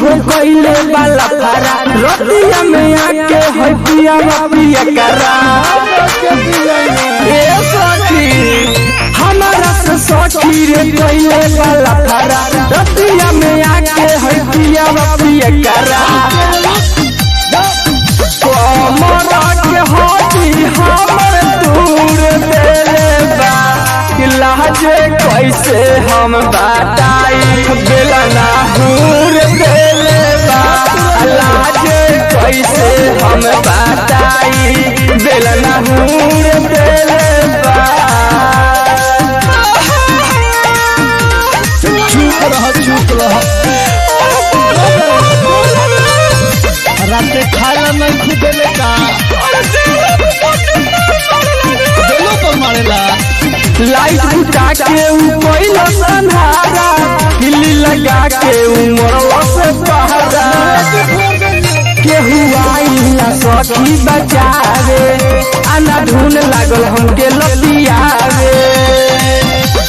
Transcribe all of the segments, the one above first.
हो गईले वाला फरा रतिया में आके है पिया पिया करा ए सखी हमारा से सखी रे गईले वाला फरा रतिया में आके है पिया पिया करा कमरा के होती हमर दूर देले बा लाजे कैसे हम बताई बेलना दूर देले बा लाजे कैसे हम बताई बेलना दूर देले बा। चुप रह रात खाला नहीं खुदेले का दोनों पर मारेला लाइट बुझा के पहिला संहारा हिली लगा के उमरवा से पहाड़ा केहू आइला सखी बचावे आना ढूंढ लागल हमके लतियावे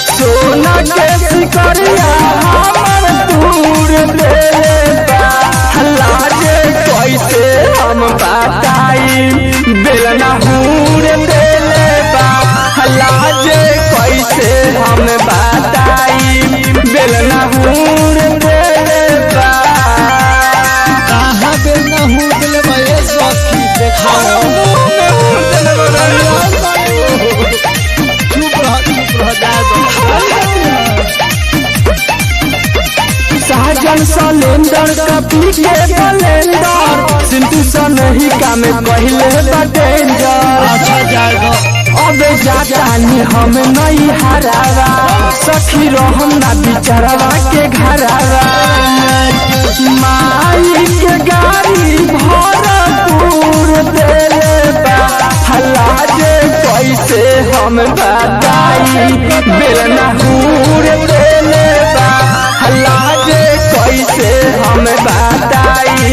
सोना के सिकरिया हमर दूर देले बा लाजे कैसे हम बताई बेलना हूर देले बा लाजे कैसे हम बताई बेलना हूर देले बा। कहाँ बेलना हूर देले बा ये सखी देखाओ चुप रह सहजन सलेंडर कपी के बलेंडर सिंधु सा नहीं का में पहले बटेंजर अच्छा जाएगा अब जातानी हम नहीं हरावा सखी रहम ना बिचारवा के घरावा माई के गाड़ी भरपूर देले बा लाजे कैसे हम बताई बेलना हूर देले बा लाजे कैसे हम बताई